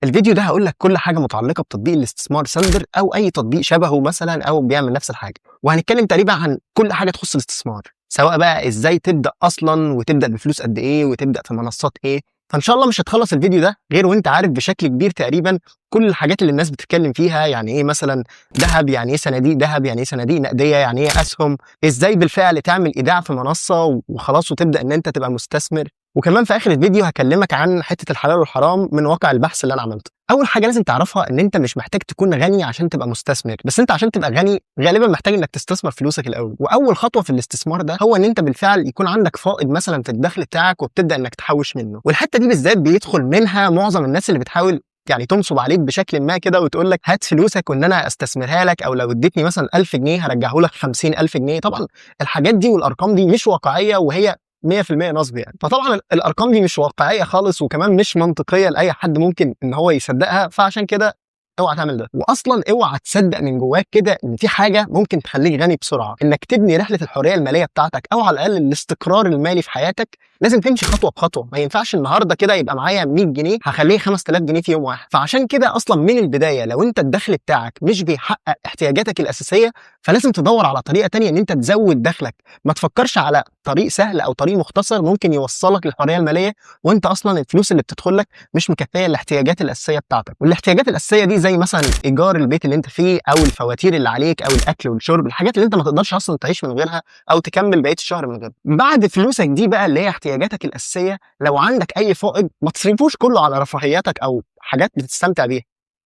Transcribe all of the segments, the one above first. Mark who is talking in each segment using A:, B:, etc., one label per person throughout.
A: الفيديو ده هقول لك كل حاجه متعلقه بتطبيق الاستثمار ساندر او اي تطبيق شبهه مثلا او بيعمل نفس الحاجه، وهنتكلم تقريبا عن كل حاجه تخص الاستثمار، سواء بقى ازاي تبدا اصلا وتبدا بفلوس قد ايه وتبدا في منصات ايه. فان شاء الله مش هتخلص الفيديو ده غير وانت عارف بشكل كبير تقريبا كل الحاجات اللي الناس بتتكلم فيها، يعني ايه مثلا ذهب، يعني ايه صناديق ذهب، يعني ايه صناديق نقديه، يعني ايه اسهم، ازاي بالفعل تعمل ايداع في منصه وخلاص وتبدا ان انت تبقى مستثمر. وكمان في اخر الفيديو هكلمك عن حته الحلال والحرام من واقع البحث اللي انا عملته. اول حاجه لازم تعرفها ان انت مش محتاج تكون غني عشان تبقى مستثمر، بس انت عشان تبقى غني غالبا محتاج انك تستثمر فلوسك الاول. واول خطوه في الاستثمار ده هو ان انت بالفعل يكون عندك فائض مثلا في الدخل بتاعك وبتبدا انك تحوش منه. والحته دي بالذات بيدخل منها معظم الناس اللي بتحاول يعني تنصب عليك بشكل ما كده وتقول لك هات فلوسك وان انا استثمرها لك، او لو اديتني مثلا 1000 جنيه هرجعه لك 50,000 جنيه. طبعا الحاجات دي والارقام دي مش واقعيه وهي 100% نصب يعني. فطبعا الارقام دي مش واقعيه خالص وكمان مش منطقيه لاي حد ممكن ان هو يصدقها، فعشان كده اوعى تعمل ده. واصلا اوعى تصدق من جواك كده ان في حاجه ممكن تخليك غني بسرعه. انك تبني رحله الحريه الماليه بتاعتك او على الاقل الاستقرار المالي في حياتك لازم تمشي خطوه بخطوه. ما ينفعش النهارده كده يبقى معايا 100 جنيه هخليه 5000 جنيه في يوم واحد. فعشان كده اصلا من البدايه لو انت الدخل بتاعك مش بيحقق احتياجاتك الاساسيه فلازم تدور على طريقه تانية ان انت تزود دخلك. ما تفكرش على طريق سهل او طريق مختصر ممكن يوصلك للحريه الماليه وانت اصلا الفلوس اللي بتدخل لك مش مكفيه الاحتياجات الاساسيه بتاعتك. والاحتياجات الاساسيه دي زي مثلا ايجار البيت اللي انت فيه او الفواتير اللي عليك او الاكل والشرب، الحاجات اللي انت ما تقدرش اصلا تعيش من غيرها او تكمل بقيه الشهر من غيرها. بعد فلوسك دي بقى اللي هي احتياجاتك الاساسيه، لو عندك اي فائض ما تصرفوش كله على رفاهياتك او حاجات بتستمتع بيها.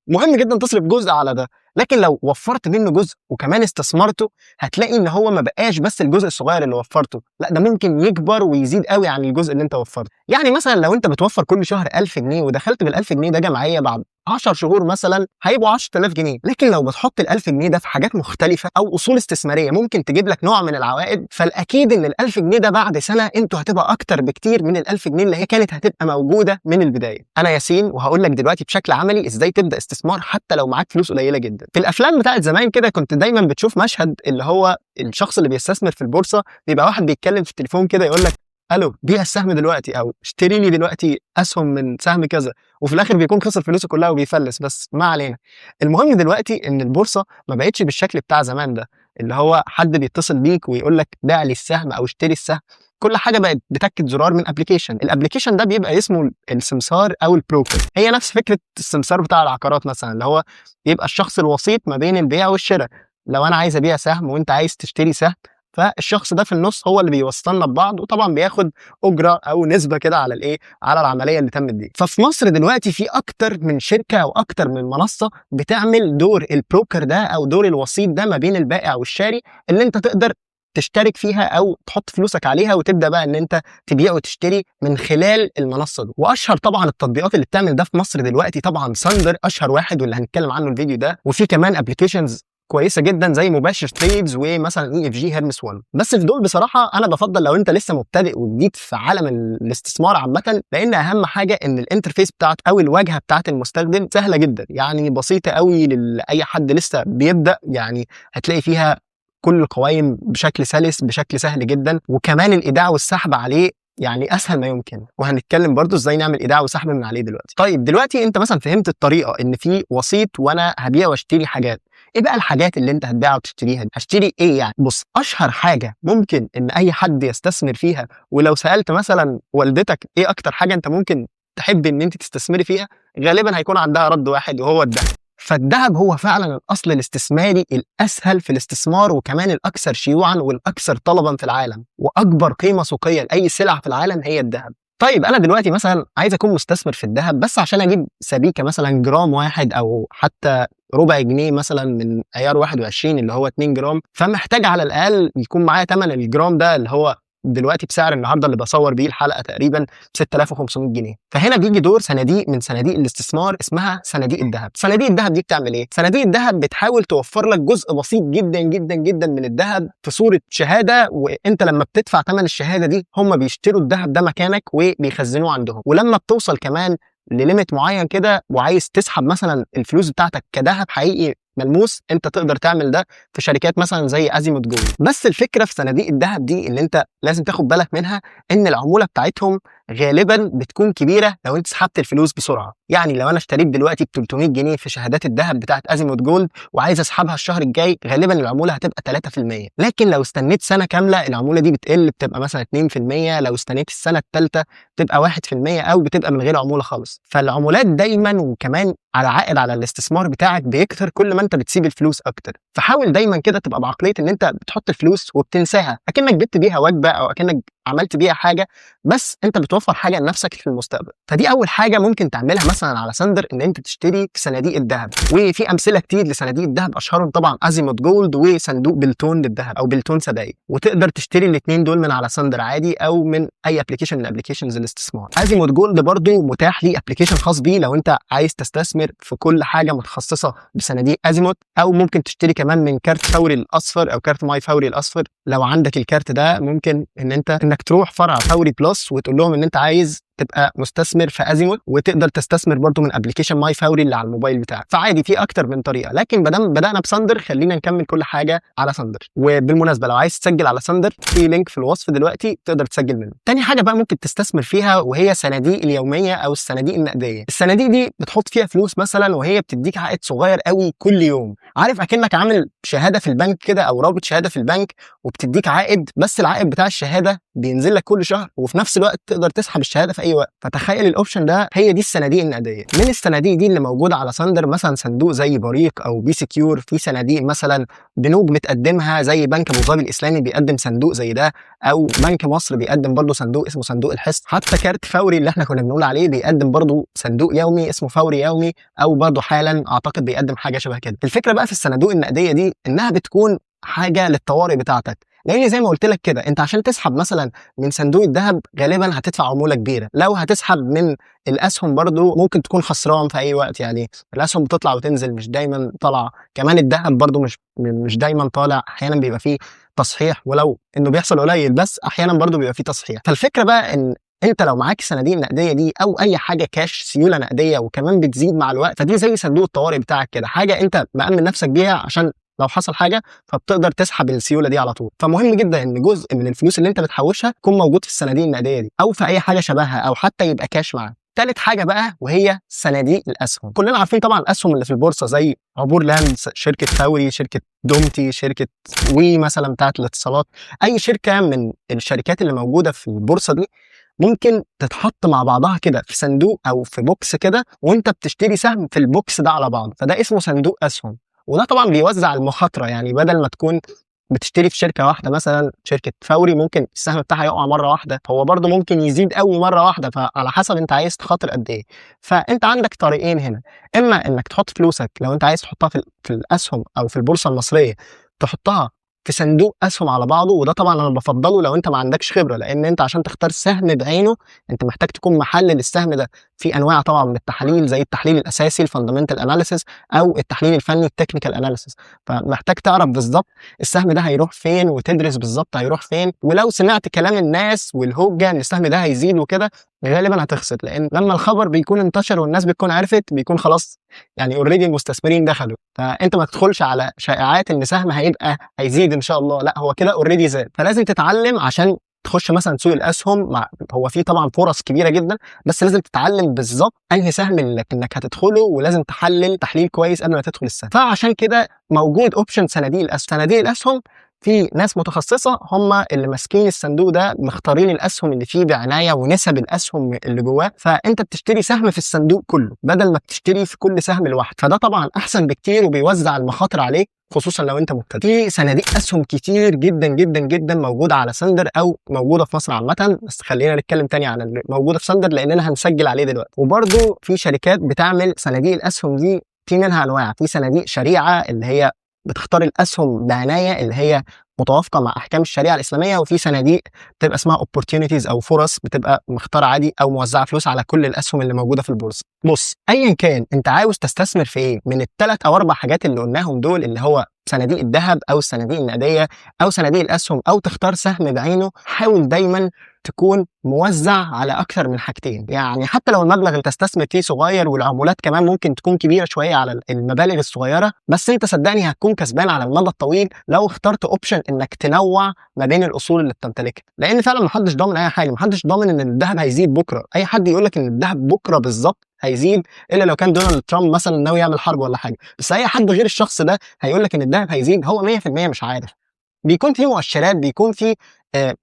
A: مهم جدا تصرف جزء على ده، لكن لو وفرت منه جزء وكمان استثمرته هتلاقي ان هو ما بقاش بس الجزء الصغير اللي وفرته، لا ده ممكن يكبر ويزيد قوي عن الجزء اللي انت وفرته. يعني مثلا لو انت بتوفر كل شهر 1000 جنيه ودخلت بال1000 جنيه ده جمعيه بعد 10 شهور مثلا هيبقوا 10000 جنيه. لكن لو بتحط ال1000 جنيه ده في حاجات مختلفه او اصول استثماريه ممكن تجيب لك نوع من العوائد، فالاكيد ان ال1000 جنيه ده بعد سنه انتوا هتبقى اكتر بكتير من ال1000 جنيه اللي هي كانت هتبقى موجوده من البدايه. انا ياسين وهقول لك دلوقتي بشكل عملي ازاي تبدا استثمار حتى لو معاك فلوس قليله جدا. في الافلام بتاعت زمان كده كنت دايما بتشوف مشهد اللي هو الشخص اللي بيستثمر في البورصه بيبقى واحد بيتكلم في التليفون كده يقول لك الو بيع السهم دلوقتي او اشتري لي دلوقتي اسهم من سهم كذا، وفي الاخر بيكون خسر فلوسه كلها وبيفلس. بس ما علينا. المهم دلوقتي ان البورصه ما بقتش بالشكل بتاع زمان ده اللي هو حد بيتصل بيك ويقول لك بيع لي السهم او اشتري السهم. كل حاجه بقت بتاكد زرار من ابلكيشن. الابلكيشن ده بيبقى اسمه السمسار او البروكر. هي نفس فكره السمسار بتاع العقارات مثلا اللي هو يبقى الشخص الوسيط ما بين البيع والشراء. لو انا عايز ابيع سهم وانت عايز تشتري سهم فالشخص ده في النص هو اللي بيوصلنا ببعض، وطبعا بياخد اجره او نسبه كده على الايه، على العمليه اللي تمت دي. ففي مصر دلوقتي في اكتر من شركه او اكتر من منصه بتعمل دور البروكر ده او دور الوسيط ده ما بين البائع والشاري، اللي انت تقدر تشترك فيها او تحط فلوسك عليها وتبدا بقى ان انت تبيع وتشتري من خلال المنصه دي. واشهر طبعا التطبيقات اللي بتعمل ده في مصر دلوقتي طبعا ساندر اشهر واحد واللي هنتكلم عنه الفيديو ده، وفي كمان ابلكيشنز كويسه جدا زي مباشر تريدز ومثلا اي اف جي هيرمس 1. بس في دول بصراحه انا بفضل لو انت لسه مبتدئ وجديد في عالم الاستثمار عامه، لان اهم حاجه ان الانترفيس بتاعت او الواجهه بتاعت المستخدم سهله جدا، يعني بسيطه قوي لاي حد لسه بيبدا. يعني هتلاقي فيها كل القوائم بشكل سلس بشكل سهل جدا، وكمان الايداع والسحب عليه يعني اسهل ما يمكن، وهنتكلم برضو ازاي نعمل ايداع وسحب من عليه دلوقتي. طيب دلوقتي انت مثلا فهمت الطريقه ان في وسيط وانا هبيع واشتري حاجات. ايه بقى الحاجات اللي انت هتبيعها وتشتريها دي؟ هشتري ايه يعني؟ بص، اشهر حاجه ممكن ان اي حد يستثمر فيها، ولو سالت مثلا والدتك ايه اكتر حاجه انت ممكن تحب ان انت تستثمري فيها، غالبا هيكون عندها رد واحد وهو الذهب. فالذهب هو فعلا الاصل الاستثماري الاسهل في الاستثمار وكمان الاكثر شيوعا والاكثر طلبا في العالم، واكبر قيمه سوقيه لاي سلعه في العالم هي الذهب. طيب انا دلوقتي مثلا عايز اكون مستثمر في الذهب، بس عشان اجيب سبيكه مثلا جرام واحد او حتى ربع جنيه مثلا من عيار 21 اللي هو 2 جرام، فمحتاج على الاقل يكون معايا ثمن الجرام ده اللي هو دلوقتي بسعر النهارده اللي بصور بيه الحلقه تقريبا 6500 جنيه. فهنا بيجي دور صناديق من صناديق الاستثمار اسمها صناديق الذهب. صناديق الذهب دي بتعمل ايه؟ صناديق الذهب بتحاول توفر لك جزء بسيط جدا جدا جدا من الذهب في صوره شهاده، وانت لما بتدفع ثمن الشهاده دي هم بيشتروا الذهب ده مكانك وبيخزنوه عندهم. ولما بتوصل كمان لليميت معين كده وعايز تسحب مثلا الفلوس بتاعتك كذهب حقيقي ملموس، انت تقدر تعمل ده في شركات مثلا زي ازيموت جولد. بس الفكره في صناديق الذهب دي اللي انت لازم تاخد بالك منها ان العموله بتاعتهم غالبا بتكون كبيره لو انت سحبت الفلوس بسرعه. يعني لو انا اشتريت دلوقتي ب 300 جنيه في شهادات الذهب بتاعه ازيموت جولد وعايز اسحبها الشهر الجاي، غالبا العموله هتبقى 3%. لكن لو استنيت سنه كامله العموله دي بتقل، بتبقى مثلا 2%. لو استنيت السنه الثالثه تبقى 1%، او بتبقى من غير عموله خالص. فالعمولات دايما وكمان على عائد على الاستثمار بتاعك بيكتر كل ما انت بتسيب الفلوس اكتر. فحاول دايما كده تبقى بعقليه ان انت بتحط الفلوس وبتنساها، اكنك جبت بيها وجبه او اكنك عملت بيها حاجه، بس انت بتوفر حاجه لنفسك في المستقبل. فدي اول حاجه ممكن تعملها مثلا على ساندر، ان انت تشتري صناديق الذهب. وفي امثله كتير لصناديق الذهب، اشهرهم طبعا ازيموت جولد وصندوق بلتون للذهب او بلتون سبائك. وتقدر تشتري الاثنين دول من على ساندر عادي او من اي ابلكيشن من ابلكيشنز الاستثمار. ازيموت جولد برضو متاح ليه ابلكيشن خاص بيه لو انت عايز تستثمر في كل حاجه متخصصه بصناديق ازيموت، او ممكن تشتري كمان من كارت فوري الاصفر او كارت ماي فوري الاصفر. لو عندك الكارت ده ممكن انك تروح فرع فوري بلس وتقول لهم ان انت عايز تبقى مستثمر في ازيموت، وتقدر تستثمر برضو من ابلكيشن ماي فوري اللي على الموبايل بتاعك. فعادي في اكتر من طريقه، لكن بدانا بساندر خلينا نكمل كل حاجه على ساندر. وبالمناسبه لو عايز تسجل على ساندر في لينك في الوصف دلوقتي تقدر تسجل منه. تاني حاجه بقى ممكن تستثمر فيها وهي صناديق اليوميه او الصناديق النقديه. الصناديق دي بتحط فيها فلوس مثلا وهي بتديك عائد صغير قوي كل يوم. عارف اكنك عامل شهاده في البنك كده او رابط شهاده في البنك وبتديك عائد، بس العائد بتاع الشهاده بينزل لك كل شهر، وفي نفس الوقت تقدر تسحب الشهاده في اي وقت. فتخيل الاوبشن ده، هي دي الصناديق النقديه. من الصناديق دي اللي موجوده على ساندر مثلا صندوق زي بريق او بي سكيور. في صناديق مثلا بنوك بتقدمها زي بنك ابو ظبي الاسلامي بيقدم صندوق زي ده، او بنك مصر بيقدم برضه صندوق اسمه صندوق الحصن. حتى كارت فوري اللي احنا كنا بنقول عليه بيقدم برضه صندوق يومي اسمه فوري يومي، او برضه حالا اعتقد بيقدم حاجه شبه كده. الفكره بقى في الصنادوق النقديه دي انها بتكون حاجه للطوارئ بتاعتك، لان زي ما قلت لك كده انت عشان تسحب مثلا من صندوق الذهب غالبا هتدفع عموله كبيره. لو هتسحب من الاسهم برضو ممكن تكون خسران في اي وقت، يعني الاسهم بتطلع وتنزل مش دايما طالعه. كمان الذهب برضو مش دايما طالع، احيانا بيبقى فيه تصحيح، ولو انه بيحصل قليل بس احيانا برضو بيبقى فيه تصحيح. فالفكره بقى ان انت لو معاك صناديق النقديه دي او اي حاجه كاش سيوله نقديه وكمان بتزيد مع الوقت، فدي زي صندوق الطوارئ بتاعك كده، حاجه انت مأمن نفسك بيها عشان لو حصل حاجه فبتقدر تسحب السيوله دي على طول. فمهم جدا ان جزء من الفلوس اللي انت بتحوشها يكون موجود في الصناديق النقديه دي او في اي حاجه شبهها، او حتى يبقى كاش معاك. تالت حاجه بقى وهي صناديق الاسهم. كلنا عارفين طبعا الاسهم اللي في البورصه زي عبور لاند، شركه فوري، شركه دومتي، شركه وي مثلا بتاعت الاتصالات. اي شركه من الشركات اللي موجوده في البورصه دي ممكن تتحط مع بعضها كده في صندوق او في بوكس كده، وانت بتشتري سهم في البوكس ده على بعض، فده اسمه صندوق اسهم. وده طبعا بيوزع المخاطره، يعني بدل ما تكون بتشتري في شركه واحده مثلا شركه فوري ممكن السهم بتاعها يقع مره واحده، هو برده ممكن يزيد قوي مره واحده، فعلى حسب انت عايز تخاطر قد ايه. فانت عندك طريقين هنا، اما انك تحط فلوسك لو انت عايز تحطها في الاسهم او في البورصه المصريه، تحطها في صندوق اسهم على بعضه. وده طبعا انا بفضله لو انت ما عندكش خبره، لان انت عشان تختار سهم بعينه انت محتاج تكون محلل السهم ده. في انواع طبعا من التحاليل زي التحليل الاساسي الفاندامنتال اناليسيس او التحليل الفني التكنيكال اناليسيس، فمحتاج تعرف بالظبط السهم ده هيروح فين وتدرس بالظبط هيروح فين. ولو سمعت كلام الناس والهوجه ان السهم ده هيزيد وكده غالبا هتخسر، لان لما الخبر بيكون انتشر والناس بتكون عرفت بيكون خلاص يعني اوريدي المستثمرين دخلوا. فانت ما تدخلش على شائعات ان سهم هيبقى هيزيد ان شاء الله، لا هو كده اوريدي زاد. فلازم تتعلم عشان تخش مثلا سوق الاسهم. هو في طبعا فرص كبيره جدا، بس لازم تتعلم بالظبط انهي سهم انك هتدخله، ولازم تحلل تحليل كويس قبل ما تدخل السهم. فعشان كده موجود اوبشن صناديق الاسهم. صناديق الاسهم في ناس متخصصه هم اللي ماسكين الصندوق ده، مختارين الاسهم اللي فيه بعنايه ونسب الاسهم اللي جواه، فانت بتشتري سهم في الصندوق كله بدل ما بتشتري في كل سهم لوحده. فده طبعا احسن بكتير وبيوزع المخاطر عليك، خصوصا لو انت مبتدئ. في صناديق اسهم كتير جدا جدا جدا موجوده على ساندر او موجوده في مصر عامه، بس خلينا نتكلم تاني عن اللي موجوده في ساندر لاننا هنسجل عليه دلوقتي. وبرده في شركات بتعمل صناديق الاسهم دي، في منها انواع. في صناديق شريعه اللي هي بتختار الاسهم بعنايه اللي هي متوافقه مع احكام الشريعه الاسلاميه، وفي صناديق بتبقى اسمها opportunities او فرص، بتبقى مختار عادي او موزعه فلوس على كل الاسهم اللي موجوده في البورصه. بص، ايا كان انت عاوز تستثمر في ايه من الثلاث او اربع حاجات اللي قلناهم دول، اللي هو صناديق الذهب او الصناديق النقديه او صناديق الاسهم او تختار سهم بعينه، حاول دايما تكون موزع على اكتر من حاجتين. يعني حتى لو المبلغ اللي تستثمر فيه صغير والعمولات كمان ممكن تكون كبيره شويه على المبالغ الصغيره، بس انت صدقني هتكون كسبان على المدى الطويل لو اخترت اوبشن انك تنوع ما بين الاصول اللي بتمتلكها. لان فعلا محدش ضامن اي حاجه، محدش ضامن ان الذهب هيزيد بكره. اي حد يقول لك ان الذهب بكره بالظبط هيزيد الا لو كان دونالد ترامب مثلا ناوي يعمل حرب ولا حاجه، بس اي حد غير الشخص ده هيقول لك ان الذهب هيزيد هو 100% مش عارف. بيكون في مؤشرات، بيكون في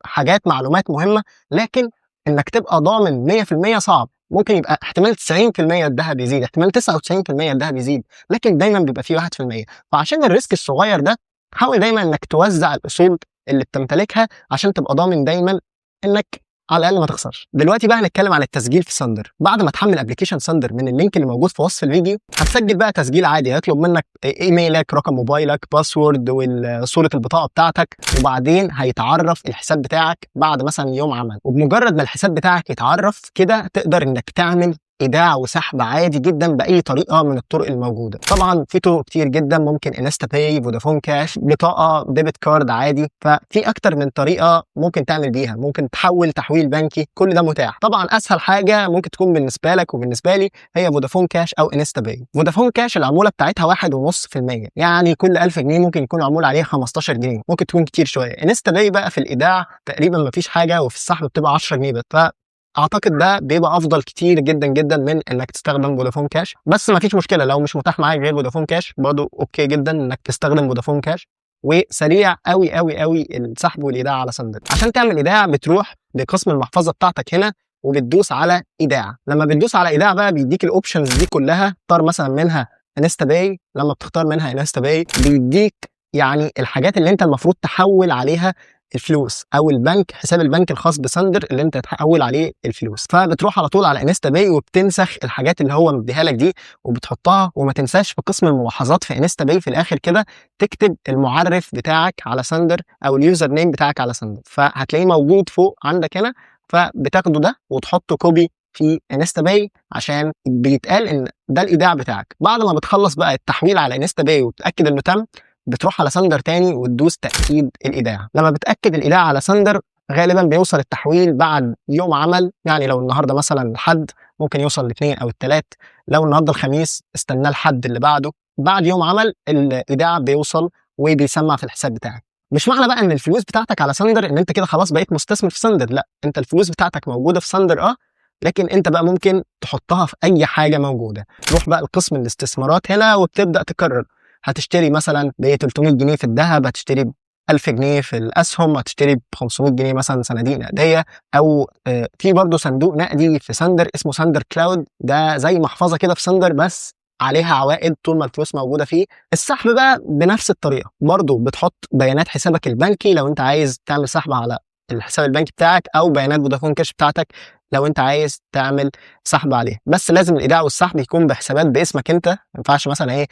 A: حاجات معلومات مهمه، لكن انك تبقى ضامن 100% صعب. ممكن يبقى احتمال 90% الذهب يزيد، احتمال 99% الذهب يزيد، لكن دايما بيبقى فيه 1%. فعشان الريسك الصغير ده حاول دايما انك توزع الاصول اللي بتمتلكها عشان تبقى ضامن دايما انك على الاقل ما تخسرش. دلوقتي بقى هنتكلم عن التسجيل في ساندر. بعد ما تحمل ابلكيشن ساندر من اللينك اللي موجود في وصف الفيديو، هتسجل بقى تسجيل عادي. هيطلب منك ايميلك، رقم موبايلك، باسورد، وصوره البطاقه بتاعتك، وبعدين هيتعرف الحساب بتاعك بعد مثلا يوم عمل. وبمجرد ما الحساب بتاعك يتعرف كده تقدر انك تعمل ايداع وسحب عادي جدا باي طريقه من الطرق الموجوده. طبعا في طرق كتير جدا، ممكن انستا باي، فودافون كاش، بطاقه ديبت كارد عادي. ففي اكتر من طريقه ممكن تعمل بيها، ممكن تحول تحويل بنكي، كل ده متاح. طبعا اسهل حاجه ممكن تكون بالنسبه لك وبالنسبه لي هي فودافون كاش او انستا باي. فودافون كاش العموله بتاعتها 1.5%، يعني كل 1000 جنيه ممكن يكون عموله عليه 15 جنيه، ممكن تكون كتير شويه. انستا باي بقى في الايداع تقريبا مفيش حاجه، وفي السحب بتبقى 10 جنيه بس. اعتقد ده بيبقى افضل كتير جدا جدا من انك تستخدم فودافون كاش. بس ما فيش مشكله لو مش متاح معاك غير فودافون كاش، برضه اوكي جدا انك تستخدم فودافون كاش، وسريع قوي قوي قوي السحب والايداع على ساندر. عشان تعمل ايداع بتروح لقسم المحفظه بتاعتك هنا وبتدوس على ايداع. لما بتدوس على ايداع بقى بيديك الاوبشنز دي كلها، اختار مثلا منها انستا باي. لما بتختار منها انستا باي بيديك يعني الحاجات اللي انت المفروض تحول عليها الفلوس، او البنك، حساب البنك الخاص بساندر اللي انت تحول عليه الفلوس. فبتروح على طول على انستا باي وبتنسخ الحاجات اللي هو مديها لك دي وبتحطها. وما تنساش في قسم الملاحظات في انستا باي في الاخر كده تكتب المعرف بتاعك على ساندر او اليوزر نيم بتاعك على ساندر، فهتلاقيه موجود فوق عندك هنا. فبتاخده ده وتحطه كوبي في انستا باي عشان بيتقال ان ده الايداع بتاعك. بعد ما بتخلص بقى التحويل على انستا باي وتتاكد انه تم، بتروح على ساندر تاني وتدوس تأكيد الإيداع. لما بتأكد الإيداع على ساندر غالبا بيوصل التحويل بعد يوم عمل، يعني لو النهارده مثلا الحد ممكن يوصل الاثنين او الثلاث، لو النهارده الخميس استناه الحد اللي بعده. بعد يوم عمل الإيداع بيوصل وبيسمع في الحساب بتاعك. مش معنى بقى ان الفلوس بتاعتك على ساندر ان انت كده خلاص بقيت مستثمر في ساندر، لا، انت الفلوس بتاعتك موجوده في ساندر لكن انت بقى ممكن تحطها في اي حاجه موجوده. تروح بقى لقسم الاستثمارات هنا وبتبدا تقرر هتشتري مثلا ب 300 جنيه في الذهب، هتشتري ب 1000 جنيه في الاسهم، هتشتري ب 500 جنيه مثلا صناديق نقديه، او في برضه صندوق نقدي في ساندر اسمه ساندر كلاود. ده زي محفظه كده في ساندر بس عليها عوائد طول ما الفلوس موجوده فيه. السحب بقى بنفس الطريقه، برضه بتحط بيانات حسابك البنكي لو انت عايز تعمل سحب على الحساب البنكي بتاعك، او بيانات فودافون كاش بتاعتك لو انت عايز تعمل سحب عليه. بس لازم الايداع والسحب يكون بحسابات باسمك انت، ما ينفعش مثلا ايه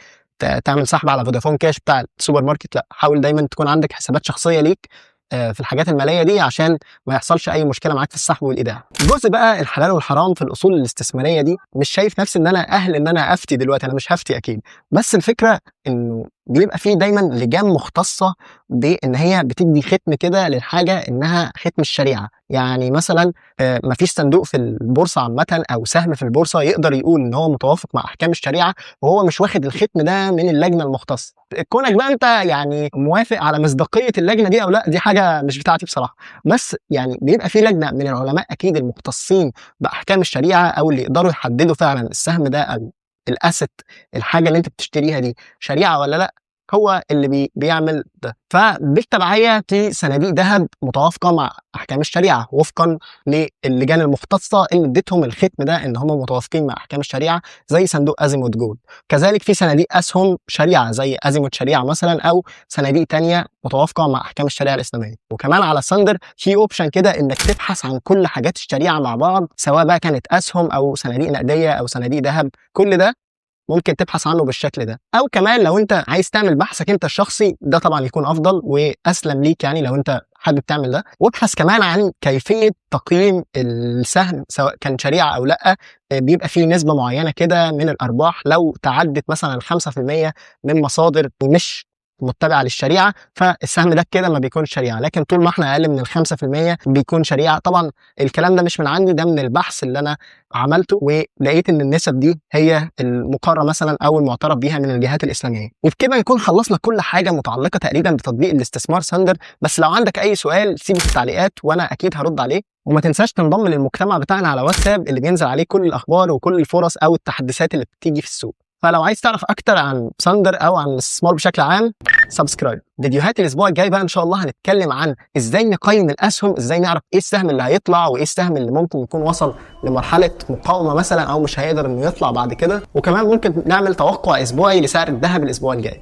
A: تعمل سحب على فودافون كاش بتاع السوبر ماركت، لا، حاول دايما تكون عندك حسابات شخصيه ليك في الحاجات الماليه دي عشان ما يحصلش اي مشكله معاك في السحب والايداع. جزء بقى الحلال والحرام في الاصول الاستثماريه دي، مش شايف نفسي ان انا اهل ان انا افتي دلوقتي، انا مش هفتي اكيد، بس الفكره انه بيبقى فيه دايما لجان مختصه بان هي بتدي ختم كده للحاجه انها ختم الشريعه. يعني مثلا مفيش صندوق في البورصه عامه او سهم في البورصه يقدر يقول ان هو متوافق مع احكام الشريعه وهو مش واخد الختم ده من اللجنه المختصه. كونك بقى انت يعني موافق على مصداقيه اللجنه دي او لا، دي حاجه مش بتاعتي بصراحه، بس يعني بيبقى في لجنه من العلماء اكيد المختصين باحكام الشريعه او اللي يقدروا يحددوا فعلا السهم ده او الاسيت، الحاجه اللي انت بتشتريها دي شريعه ولا لا، هو اللي بيعمل ده. فبالتبعيه في صناديق ذهب متوافقه مع احكام الشريعه وفقا للجان المختصه اللي اديتهم الختم ده ان هم متوافقين مع احكام الشريعه، زي صندوق ازيموت جولد. كذلك في صناديق اسهم شريعه زي ازيموت شريعه مثلا، او صناديق تانية متوافقه مع احكام الشريعه الاسلاميه. وكمان على ساندر في اوبشن كده انك تبحث عن كل حاجات الشريعه مع بعض، سواء بقى كانت اسهم او صناديق نقديه او صناديق ذهب، كل ده ممكن تبحث عنه بالشكل ده. او كمان لو انت عايز تعمل بحثك انت الشخصي، ده طبعا يكون افضل واسلم ليك، يعني لو انت حابب تعمل ده. وابحث كمان عن كيفيه تقييم السهم سواء كان شريعه او لا. بيبقى فيه نسبه معينه كده من الارباح لو تعدت مثلا 5% من مصادر مش متبعه للشريعه، فالسهم ده كده ما بيكونش شريعه، لكن طول ما احنا اقل من ال 5% بيكون شريعه. طبعا الكلام ده مش من عندي، ده من البحث اللي انا عملته، ولقيت ان النسب دي هي المقرره مثلا او المعترف بيها من الجهات الاسلاميه. وبكده نكون خلصنا كل حاجه متعلقه تقريبا بتطبيق الاستثمار ساندر. بس لو عندك اي سؤال سيبه في التعليقات وانا اكيد هرد عليه. وما تنساش تنضم للمجتمع بتاعنا على واتساب اللي بينزل عليه كل الاخبار وكل الفرص او التحديثات اللي بتيجي في السوق. فلو عايز تعرف اكتر عن ساندر او عن الاستثمار بشكل عام سبسكرايب. فيديوهات الاسبوع الجاي بقى ان شاء الله هنتكلم عن ازاي نقيم الاسهم، ازاي نعرف ايه السهم اللي هيطلع وايه السهم اللي ممكن يكون وصل لمرحله مقاومه مثلا او مش هيقدر انه يطلع بعد كده، وكمان ممكن نعمل توقع اسبوعي لسعر الذهب الاسبوع الجاي.